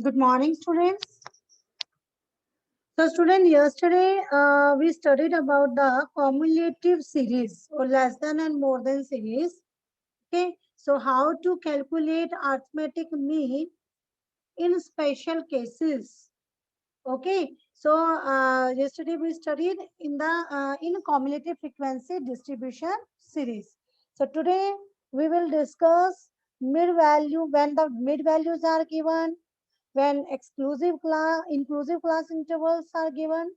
Good morning, students. So, student, yesterday we studied about the cumulative series or less than and more than series. Okay, so how to calculate arithmetic mean in special cases. Okay, so yesterday we studied in the in cumulative frequency distribution series. So today we will discuss mid value when the mid values are given, when inclusive class intervals are given,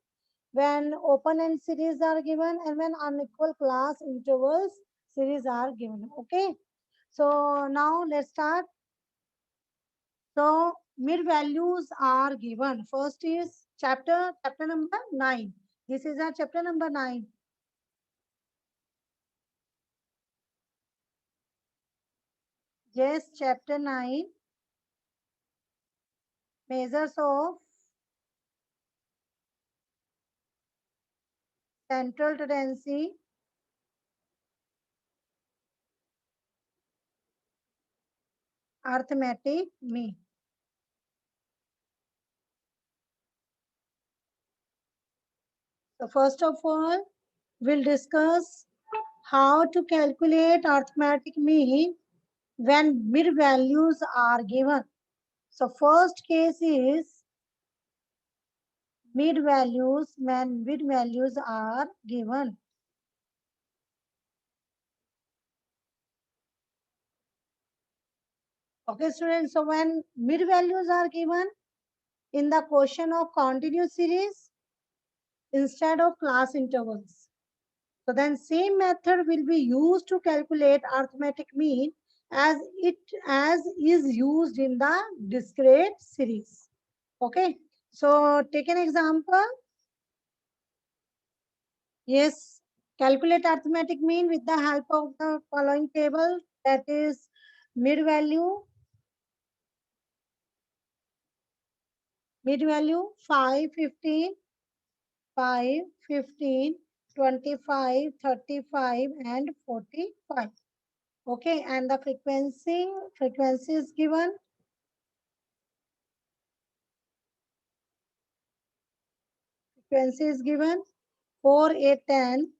when open end series are given, and when unequal class intervals series are given. Okay, so now let's start. So mid values are given. First is chapter number 9. This is our chapter number 9. Yes, chapter 9, measures of central tendency, arithmetic mean. So first of all, we'll discuss how to calculate arithmetic mean when mid values are given. So first case is mid values when mid values are given. Okay, students, so when mid values are given in the question of continuous series instead of class intervals. So then same method will be used to calculate arithmetic mean as it as is used in the discrete series. Okay, so take an example. Yes, calculate arithmetic mean with the help of the following table, that is mid value 5, 15, 5, 15, 25, 35, and 45. Okay, and the frequency is given. Frequency is given 4, 8, 10,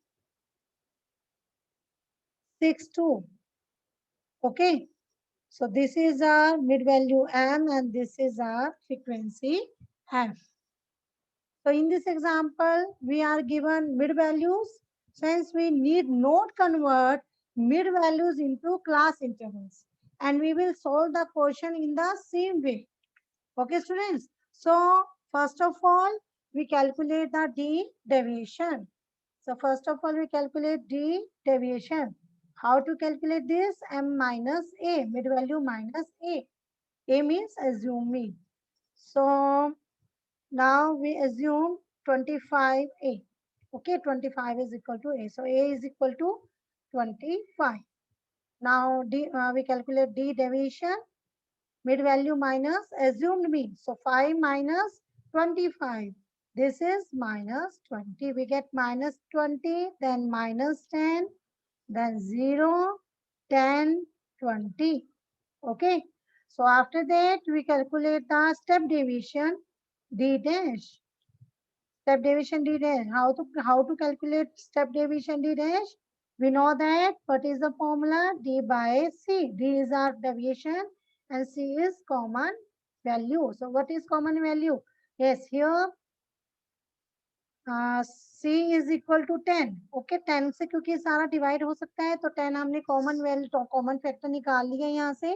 6, 2. Okay, so this is our mid value M and this is our frequency F. So in this example, we are given mid values. Since we need not convert mid values into class intervals. And we will solve the question in the same way. Okay, students. So first of all, we calculate the D deviation. So first of all, we calculate D deviation. How to calculate this? M minus A, mid value minus A. A means assume mean. So now we assume 25A. Okay, 25 is equal to A. So A is equal to 25. Now we calculate D deviation, mid value minus assumed mean. So 5 minus 25. This is minus 20. We get minus 20, then minus 10, then 0, 10, 20. Okay. So after that, we calculate the step deviation D dash. Step deviation D dash. How to calculate step deviation D dash? We know that what is the formula? D by C. D is our deviation and C is common value. So what is common value? Yes, here C is equal to 10. Okay, 10 से क्योंकि सारा divide हो सकता है तो 10 हमने common value common factor निकाल लिया यहाँ से.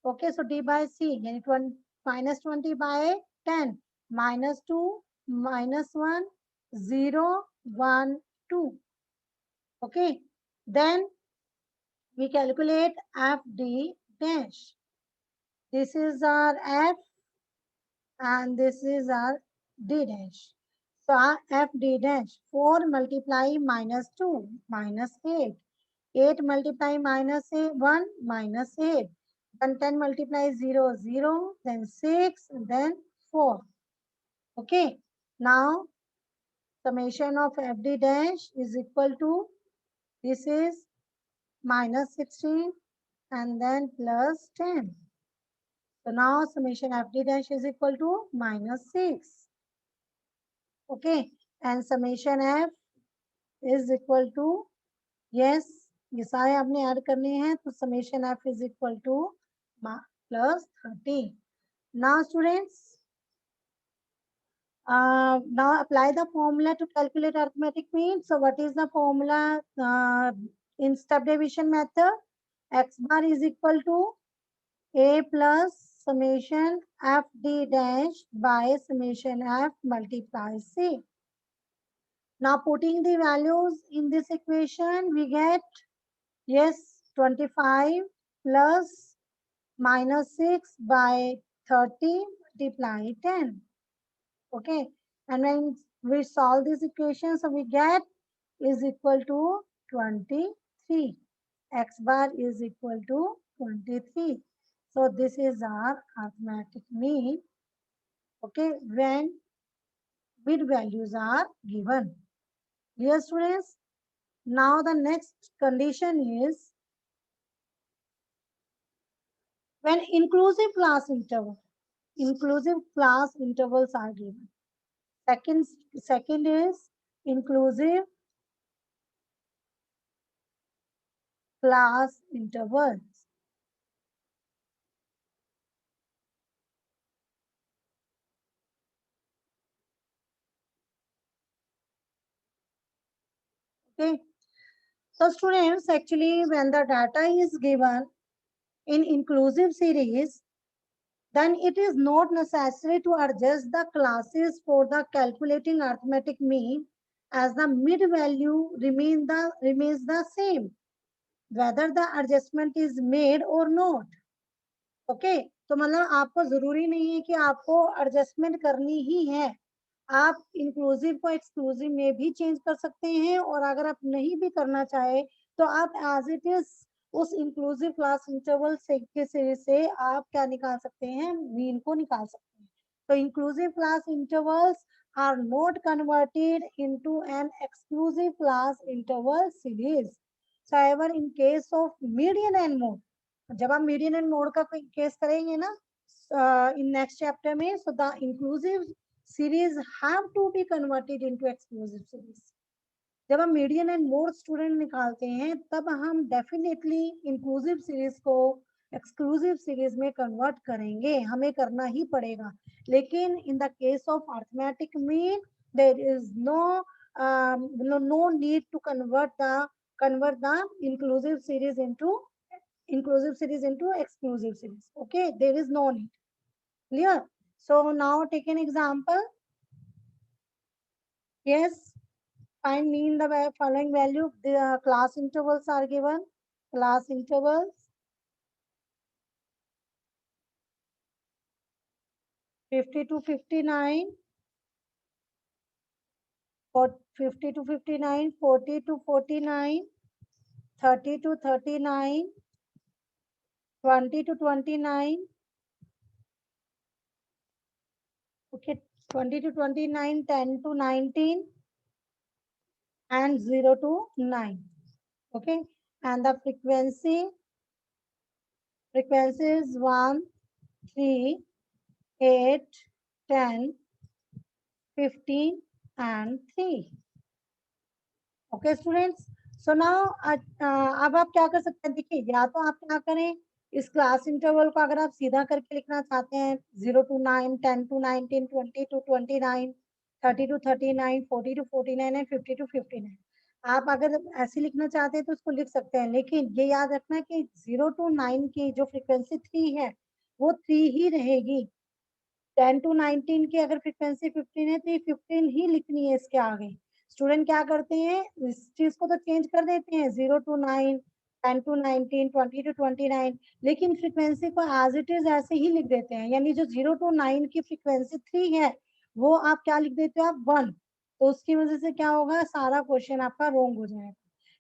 Okay, so D by C यानी 20 minus 20 by 10 minus 2 minus 1 0 1 2. Okay, then we calculate FD dash. This is our F and this is our D dash. So our FD dash 4 multiply minus 2 minus 8. 8 multiply minus 1 minus 8. Then 10 multiply 0 0, then 6, then 4. Okay. Now summation of FD dash is equal to, this is minus 16 and then plus 10. So now summation FD dash is equal to -6. Okay, and summation F is equal to, yes, ये सारे आपने add करने हैं, तो summation F is equal to +30. Now students, now apply the formula to calculate arithmetic mean. So what is the formula in step division method? X bar is equal to A plus summation F D dash by summation F multiply C. Now putting the values in this equation, we get, yes, 25 plus -6 by 30 multiply 10. Okay, and when we solve this equation, so we get is equal to 23. X bar is equal to 23. So this is our arithmetic mean. Okay, when mid values are given. Dear students, now the next condition is when inclusive class intervals are given. Second is inclusive class intervals. Okay. So students, actually when the data is given in inclusive series, then it is not necessary to adjust the classes for the calculating arithmetic mean, as the mid value remains the same, whether the adjustment is made or not. Okay, तो मतलब आपको जरूरी नहीं है कि आपको adjustment करनी ही है, आप इंक्लूसिव को एक्सक्लूसिव में भी चेंज कर सकते हैं, और अगर आप नहीं भी करना चाहे तो आप एज इट इज उस इंक्लूसिव क्लास इंटरवल से आप क्या निकाल सकते हैं, मीन को निकाल सकते हैं. तो inclusive class intervals are not converted into an exclusive class interval series. So however, in case of median and mode, जब आप मीडियन एंड मोड का केस करेंगे ना इन नेक्स्ट चैप्टर में, so the inclusive series have to be converted into exclusive series. जब हम median and mode student निकालते हैं तब हम डेफिनेटली इंक्लूसिव सीरीज को एक्सक्लूसिव सीरीज में कन्वर्ट करेंगे, हमें करना ही पड़ेगा. लेकिन in the case of arithmetic mean there is no need to convert the inclusive series into exclusive series. Okay, there is no need. Clear? So now take an example. Yes, find mean the following value. The class intervals are given. Class intervals 50 to 59, 50 to 59, 40 to 49, 30 to 39, 20 to 29. Okay, 20 to 29, 10 to 19, and 0 to 9. Okay, and the frequency is 1, 3, 8, 10, 15, and 3. Okay students, so now अब आप क्या कर सकते हैं, देखिए या तो आप क्या करें, इस क्लास इंटरवल को अगर आप सीधा करके लिखना चाहते हैं 0 to 9, 10 to 19, 20 to 29, 30 to 39, 40 to 49 and 50 to 59, आप अगर ऐसे लिखना चाहते हैं तो उसको लिख सकते हैं. लेकिन ये याद रखना कि 0 to 9 की जो फ्रीक्वेंसी 3 है वो 3 ही रहेगी. 10 to 19 की अगर फ्रीक्वेंसी 15 है तो ये 15 ही लिखनी है इसके आगे. स्टूडेंट क्या करते हैं, इस चीज को तो चेंज कर देते हैं 0 to 9, 10 to 19, 20 to 29, लेकिन फ्रीक्वेंसी को एज इट इज ऐसे ही लिख देते हैं. यानी जो 0 to 9 की फ्रीक्वेंसी 3 है वो आप क्या लिख देते हो, आप 1. तो उसकी वजह से क्या होगा, सारा क्वेश्चन आपका रोंग हो जाएगा.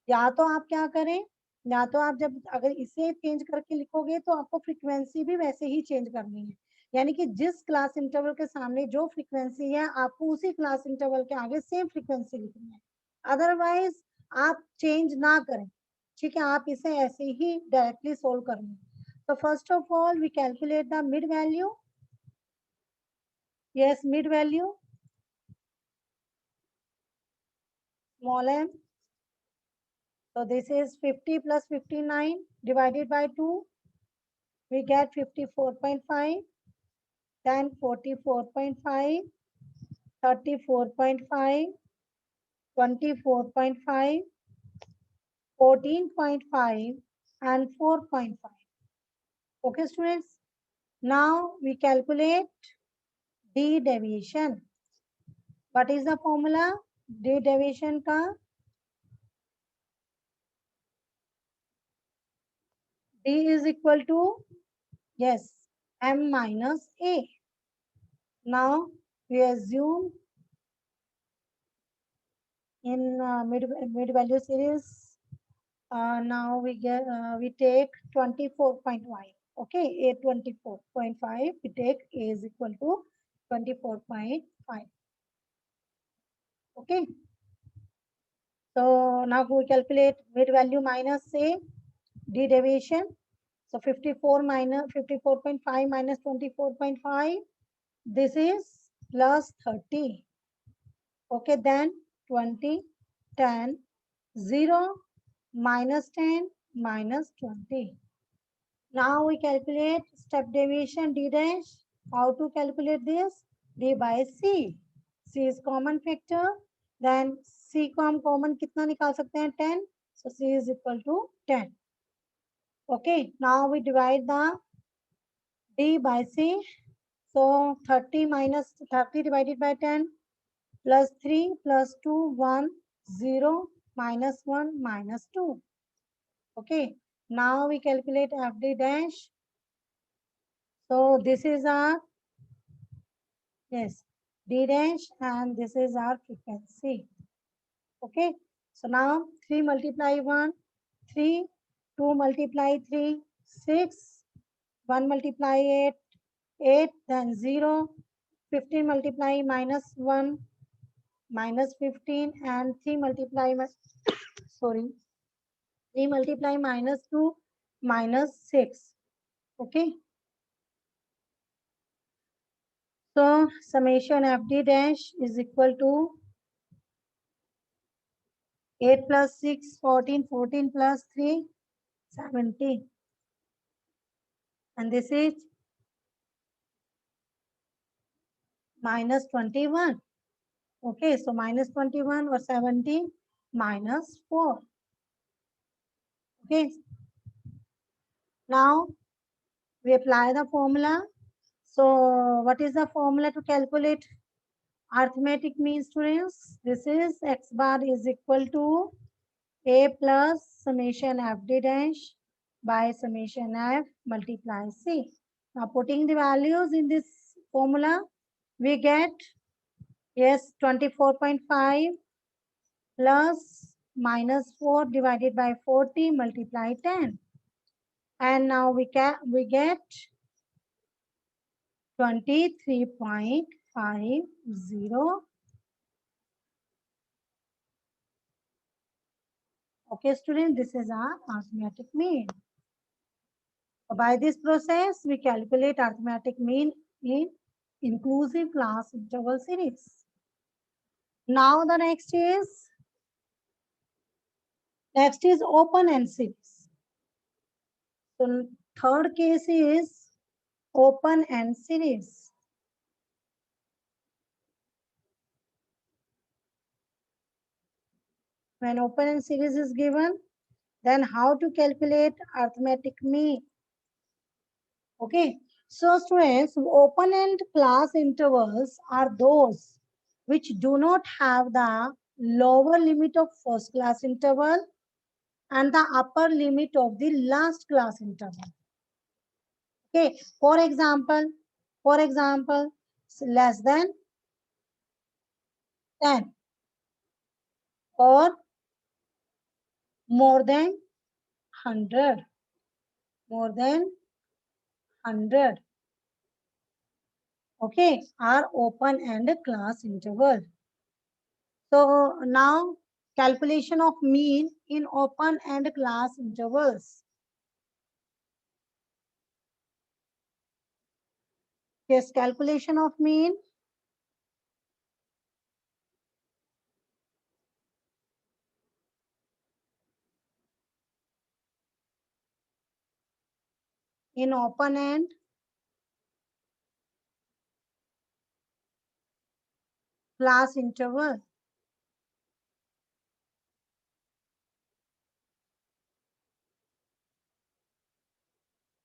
या तो आप क्या करें, या तो आप जब अगर इसे चेंज करके लिखोगे तो आपको फ्रीक्वेंसी भी वैसे ही चेंज करनी है. यानी कि जिस क्लास इंटरवल के सामने जो फ्रीक्वेंसी है आपको उसी क्लास इंटरवल के आगे सेम फ्रीक्वेंसी लिखनी है. अदरवाइज आप चेंज ना करें. ठीक है, आप इसे ऐसे ही डायरेक्टली सोल्व कर लें. So first of all, we calculate the mid value. Yes, mid value, small m. So this is 50 plus 59 divided by 2. We get 54.5, then 44.5, 34.5, 24.5, 14.5, and 4.5. Okay, students. Now we calculate D deviation. What is the formula? D deviation ka D is equal to, yes, M minus A. Now we assume in mid value series. Now we take 24.5. Okay, A 24.5. We take A is equal to 24.5. Okay. So now we calculate mid value minus A, D deviation. So 54 minus 54.5 minus 24.5. This is plus 30. Okay, then 20, 10, 0, minus 10, minus 20. Now we calculate step deviation D dash. How to calculate this? D by C. C is common factor. Then C को हम common कितना निकाल सकते हैं? 10. So C is equal to 10. Okay. Now we divide the D by C. So 30 minus 30 divided by 10 plus 3 plus 2 1 0 minus 1 minus 2. Okay. Now we calculate FD dash. So this is our, yes, D dash, and this is our frequency. Okay. So now 3 multiply 1, 3, 2 multiply 3, 6, 1 multiply 8, 8, then 0, 15 multiply minus 1, minus 15, and 3 multiply, sorry, 3 multiply minus 2, minus 6. Okay. So summation FD dash is equal to 8 plus 6, 14, 14 plus 3, 17. And this is minus 21. Okay, so minus 21 or 17 minus 4. Okay, now we apply the formula. So what is the formula to calculate arithmetic mean, students? This is x bar is equal to A plus summation FD dash by summation F multiply C. Now putting the values in this formula, we get, yes, 24.5 plus minus 4 divided by 40 multiply 10. And now we get 23.50. Okay, students, this is our arithmetic mean. So by this process, we calculate arithmetic mean in inclusive class interval series. Now the next is open end series. So third case is open end series. When open end series is given, then how to calculate arithmetic mean? Okay, so students, open end class intervals are those which do not have the lower limit of first class interval and the upper limit of the last class interval. Okay, for example, less than 10 or more than 100, more than 100. Okay, are open end class interval. So now calculation of mean in open end class intervals. Yes, calculation of mean. In open end class interval.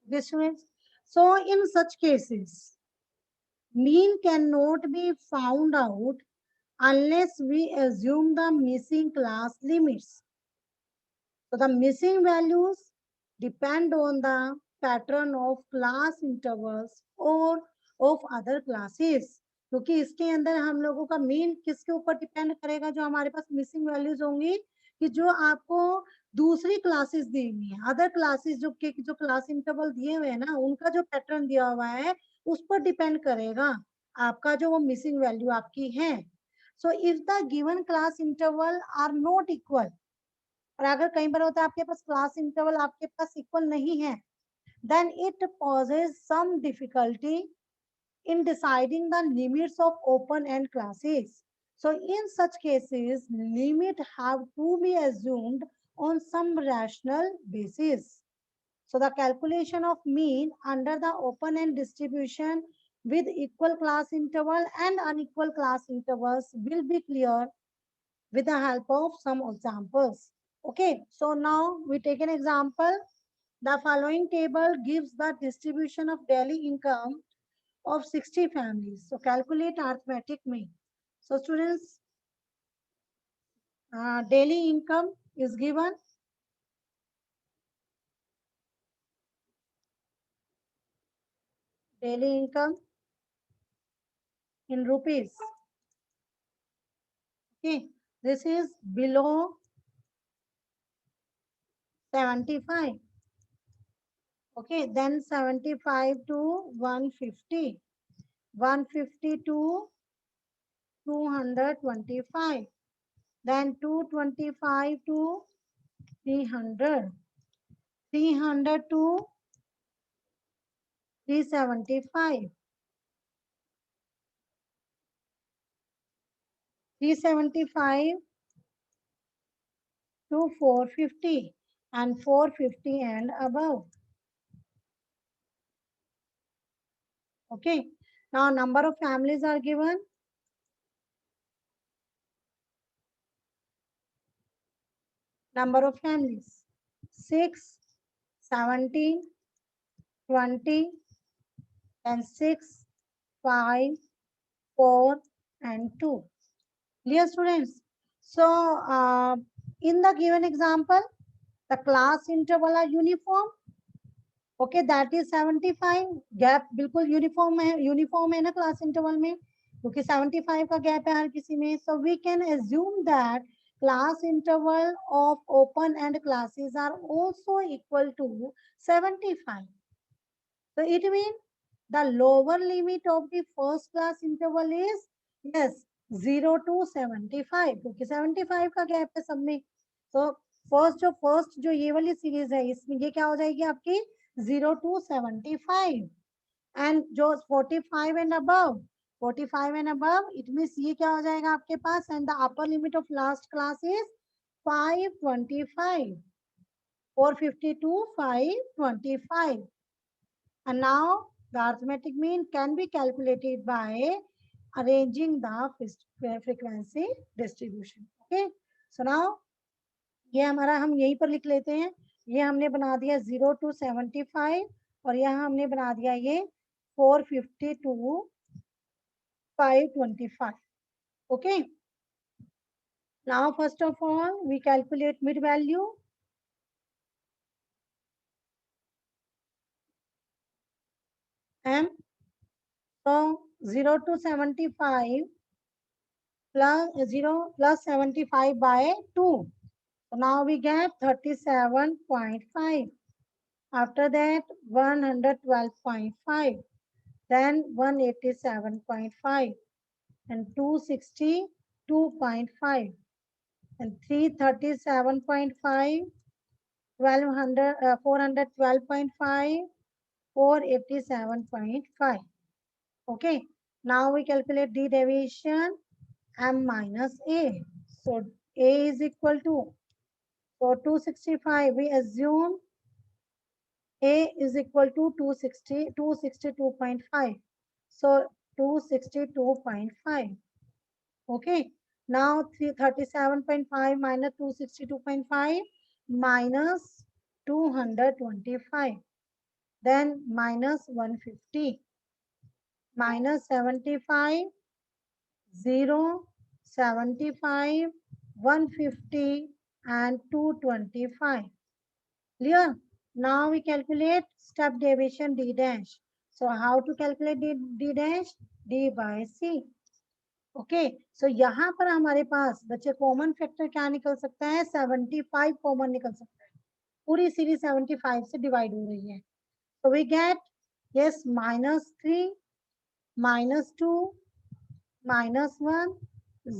This means, so in such cases, mean cannot be found out unless we assume the missing class limits. So the missing values depend on the pattern of class intervals or of other classes. क्योंकि इसके अंदर हम लोगों का mean किसके ऊपर depend करेगा, जो हमारे पास मिसिंग वैल्यूज होंगी कि जो आपको दूसरी क्लासेस दी हुई है, अदर क्लासेस जो क्लास इंटरवल दिए हुए हैं ना, उनका जो पैटर्न दिया हुआ है उस पर डिपेंड करेगा आपका जो वो मिसिंग वैल्यू आपकी है. So if the given class interval are not equal, और अगर कई बार होता है आपके पास क्लास इंटरवल आपके पास इक्वल नहीं है, then it poses some difficulty in deciding the limits of open end classes. So in such cases, limit have to be assumed on some rational basis. So the calculation of mean under the open end distribution with equal class interval and unequal class intervals will be clear with the help of some examples. Okay, so now we take an example. The following table gives the distribution of daily income of 60 families. So calculate arithmetic mean. So students, daily income is given. Daily income in rupees. Okay, this is below 75. Okay, then 75 to 150. 150 to 225. Then 225 to 300. 300 to 375. 375 to 450 and 450 and above. Okay. Now number of families are given. Number of families 6, 17, 20 and 6, 5, 4 and 2. Clear students? So in the given example, the class interval are uniform. Okay that is 75. Gap बिल्कुल uniform है ना class interval में, क्योंकि 75 का gap है हर किसी में. So we can assume that class interval of open end classes are also equal to 75. so it means the lower limit of the first class interval is yes 0 to 75, क्योंकि 75 का gap है सब में. तो फर्स्ट जो ये वाली series है इसमें ये क्या हो जाएगी आपकी 0 to 75. एंड जो 45 and above, 45 and above it means ये क्या हो जाएगा आपके पास, and the upper limit of last class is 525. 450 to 525. And now the arithmetic mean can be calculated by arranging the frequency distribution. Okay. So now ये हमारा हम यहीं पर लिख लेते हैं. ये हमने बना दिया 0 to 75 और यहाँ हमने बना दिया ये 450 to 525. Okay. Now first of all we calculate mid value. M. So 0 to 75 plus 0 plus 75 by 2. So now we get 37.5. After that 112.5. Then 187.5 and 262.5 and 337.5, 412.5, 487.5. Okay, now we calculate D deviation M minus A. So A is equal to, so 265, we assume A is equal to 260, 262.5. So 262.5. Okay. Now 337.5 minus 262.5 minus 225. Then minus 150. Minus 75, 0, 75, 150 and 225. Clear? Now we calculate step deviation D dash. So how to calculate D dash? D by C. Okay so यहाँ पर हमारे पास बच्चे common factor क्या निकल सकता है 75 common निकल सकता है पूरी सीरीज 75 से डिवाइड हो रही है तो we get yes -3 -2 -1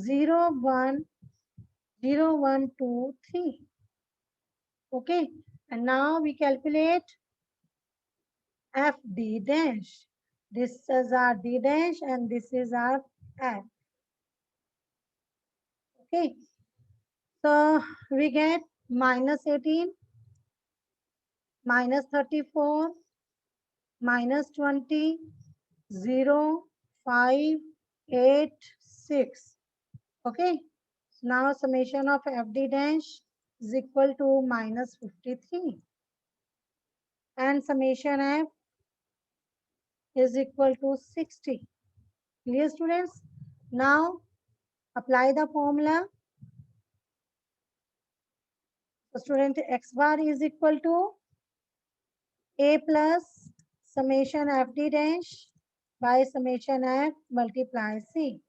0 1 0 1 2 3 okay and now we calculate FD dash. This is our D dash and this is our F. Okay. So we get -18, -34, -20, 0, 5, 8, 6. Okay. Now summation of FD dash is equal to -53 and summation F is equal to 60. Clear students? Now apply the formula. So student x bar is equal to a plus summation FD dash by summation F multiply C.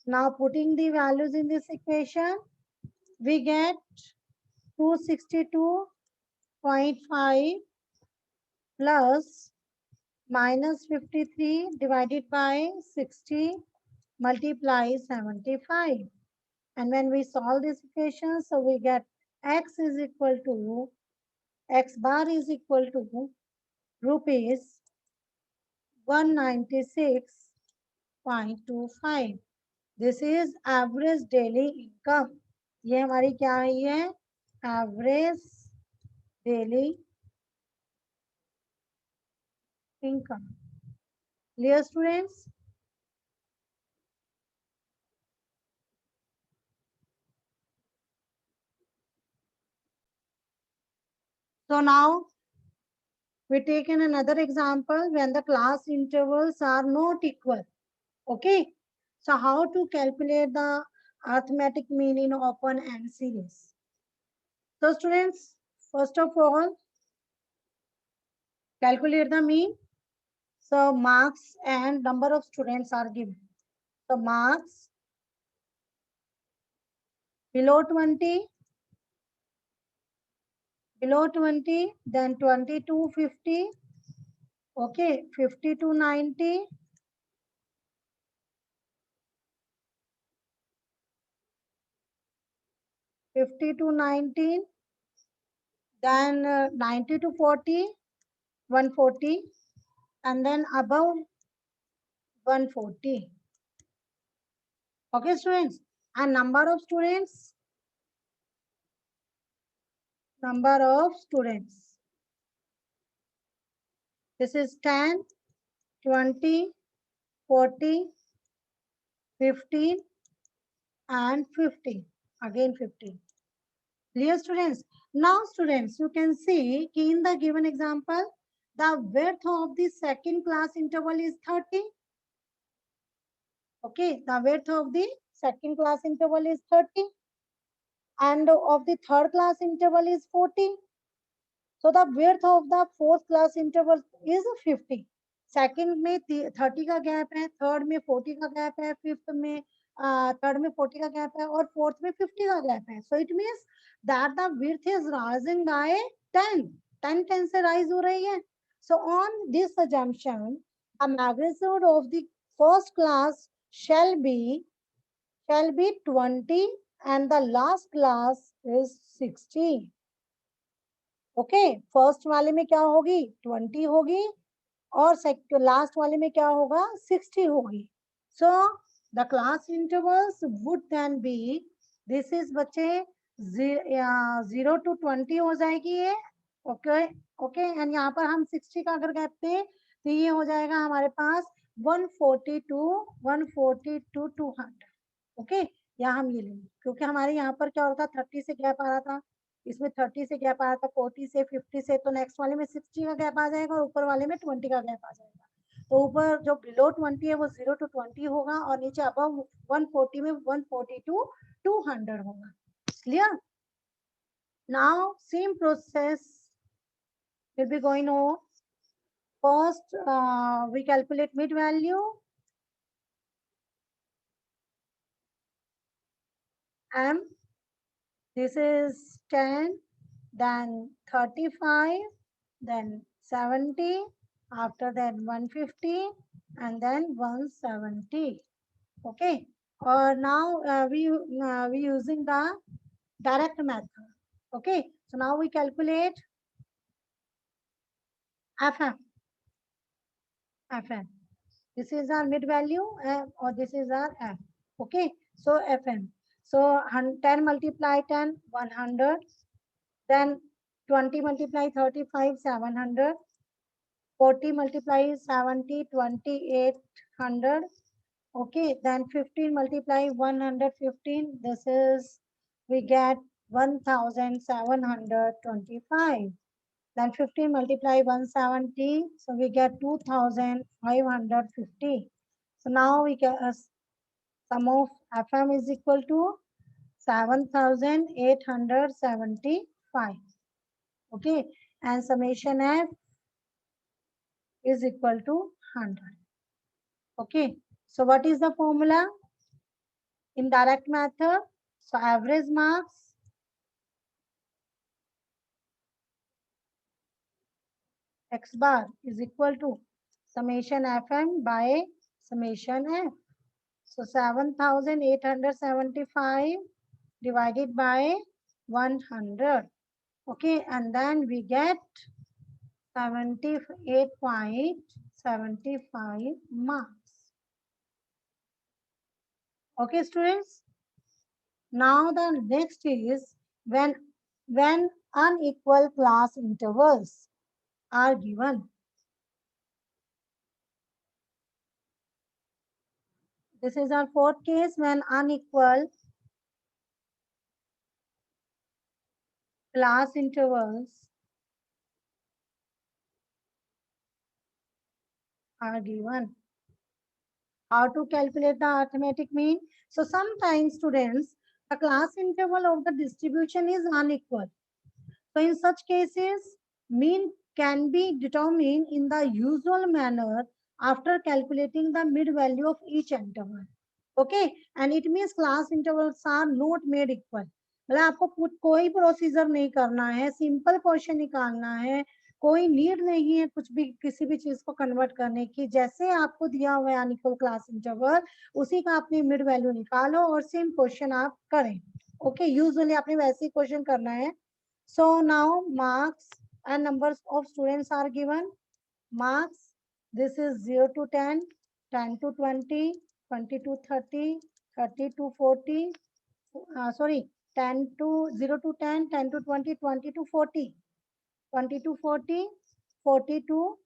Now putting the values in this equation, we get 262.5 plus minus 53 divided by 60 multiply 75. And when we solve this equation, so we get x is equal to, x bar is equal to rupees 196.25. This is average daily income. ये हमारी क्या है average daily income. Clear students? So now we take in another example when the class intervals are not equal. Okay. So how to calculate the arithmetic mean in open and series? So students, first of all, calculate the mean. So marks and number of students are given. So marks below 20, then 20 to 50, okay, 50 to 90, 50 to 19, then 90 to 40, 140, and then above 140. Okay, students, and number of students, this is 10, 20, 40, 15, and 50, again 50. Clear students? Now students, you can see in the given example, the width of the second class interval is 30. Okay, the width of the second class interval is 30 and of the third class interval is 40. So the width of the fourth class interval is 50. Second में 30 का gap है, third में 40 का gap है, fifth में third में 40 का gap है और फोर्थ में 50 का गैप है. So it means that the width is rising by 10. 10 से rise हो रही है. So on this assumption, the magnitude of the first class shall be 20 and the last class is 60. Okay first वाले में क्या होगी 20 होगी और लास्ट वाले में क्या होगा 60 होगी. So the class intervals would then be, this is बच्चे 0 to 20 हो जाएगी ये. ओके ओके, एंड यहाँ पर हम 60 का अगर कहते हैं तो ये हो जाएगा हमारे पास 142 टू 200. ओके, यहाँ हम ये लेंगे क्योंकि हमारे यहाँ पर क्या होता 30 से गैप आ रहा था, इसमें 30 से गैप आ रहा था, 40 से 50 से, तो नेक्स्ट वाले में 60 का गैप आ जाएगा और ऊपर वाले में 20 का गैप आ जाएगा. तो ऊपर जो बिलो 20 है वो 0 to 20 होगा और नीचे अबव 140 में 142 200 होगा. Clear? Now same process will be going on. First, we calculate mid value. M. This is 10, then 35, then 70, after that 150, and then 170. Okay. Now we using the direct method. Okay. So now we calculate FM. FM. This is our mid value or this is our F. Okay. So FM. So 10 multiply 10, 100. Then 20 multiply 35, 700. 40 multiply 70, 2800. Okay. Then 15 multiply 115. This is, we get 1725. Then 15 multiply 170. So we get 2550. So now we get sum of FM is equal to 7875. Okay. And summation F is equal to 100. Okay. So what is the formula in direct method? So average marks X bar is equal to summation FM by summation F. So 7875 divided by 100. Okay, and then we get 78.75 marks. Okay, students. Now the next is when unequal class intervals are given. This is our fourth case when unequal class intervals are given. How to calculate the arithmetic mean? So sometimes students, the class interval of the distribution is unequal. So in such cases, mean can be determined in the usual manner after calculating the mid value of each interval. Okay, and it means class intervals are not made equal. मतलब आपको कोई procedure नहीं करना है, simple question निकालना है, कोई need नहीं है कुछ भी किसी भी चीज को कन्वर्ट करने की. जैसे आपको दिया हुआ है अनइक्वल क्लास इंटरवल, उसी का आपने मिड वैल्यू निकालो और सेम क्वेश्चन आप करें. ओके, यूजुअली आपने वैसे ही क्वेश्चन करना है. So now marks and numbers of students are given. Marks, this is 0 to 10, 10 to 20, 20 to 30, 30 to 40, sorry, 10 to 0 to 10, 10 to 20, 20 to 40, 20 to 40, 40 to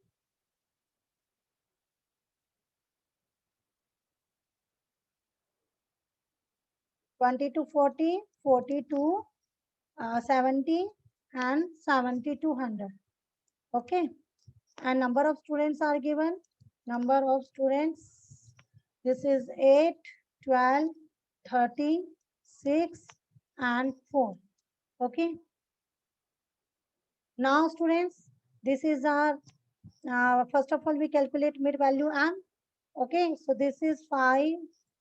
20 to 40, 40 to 70 and 70 to 100. Okay, and number of students are given. Number of students, this is 8, 12, 30, 6 and 4. Okay, now students, this is our first of all we calculate mid value M. Okay, so this is 5,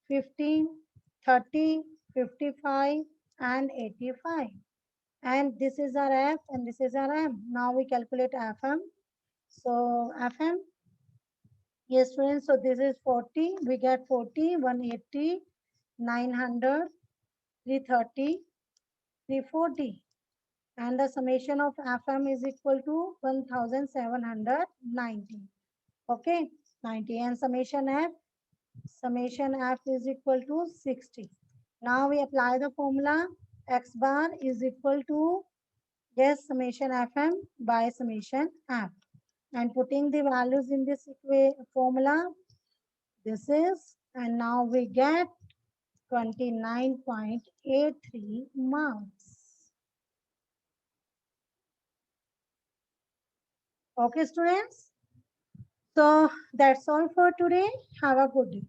15, 30, 55 and 85. And this is our F and this is our M. Now we calculate FM. So FM, yes students, so this is 40, we get 40, 180, 900, 330, 340. And the summation of FM is equal to 1790. Okay, 90 and summation f is equal to 60. Now we apply the formula x bar is equal to, yes, summation fm by summation f, and putting the values in this formula, this is, and now we get 29.83 marks. Okay, students. So that's all for today. Have a good day.